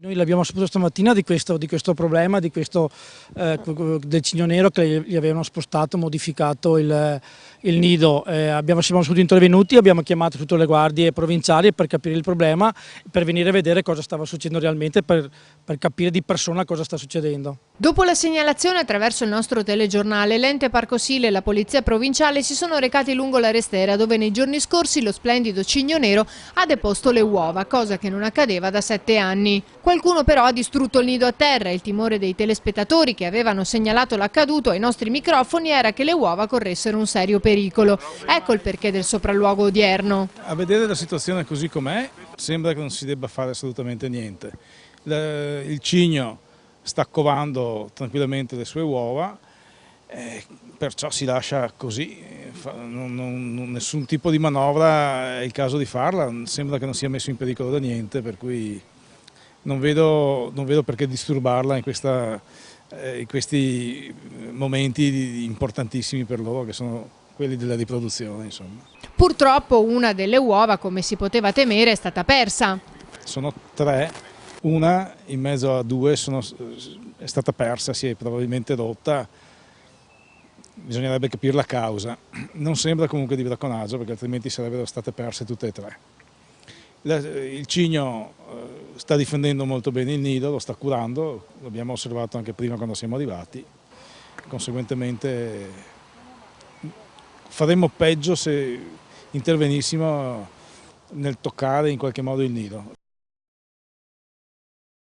Noi l'abbiamo saputo stamattina di questo problema, del cigno nero che gli avevano spostato, modificato il nido. Siamo subito intervenuti, abbiamo chiamato tutte le guardie provinciali per capire il problema, per venire a vedere cosa stava succedendo realmente, per capire di persona cosa sta succedendo. Dopo la segnalazione attraverso il nostro telegiornale, l'ente Parco Sile e la Polizia Provinciale si sono recati lungo la restiera dove nei giorni scorsi lo splendido cigno nero ha deposto le uova, cosa che non accadeva da 7 anni. Qualcuno però ha distrutto il nido a terra e il timore dei telespettatori che avevano segnalato l'accaduto ai nostri microfoni era che le uova corressero un serio pericolo. Ecco il perché del sopralluogo odierno. A vedere la situazione così com'è sembra che non si debba fare assolutamente niente. Il cigno sta covando tranquillamente le sue uova, perciò si lascia così, nessun tipo di manovra è il caso di farla, sembra che non sia messo in pericolo da niente, per cui non vedo perché disturbarla in questi momenti importantissimi per loro, che sono quelli della riproduzione, insomma. Purtroppo una delle uova, come si poteva temere, è stata persa. Sono 3. Una in mezzo a 2 è stata persa, si è probabilmente rotta, bisognerebbe capire la causa. Non sembra comunque di bracconaggio perché altrimenti sarebbero state perse tutte e 3. Il cigno sta difendendo molto bene il nido, lo sta curando, l'abbiamo osservato anche prima quando siamo arrivati, conseguentemente faremmo peggio se intervenissimo nel toccare in qualche modo il nido.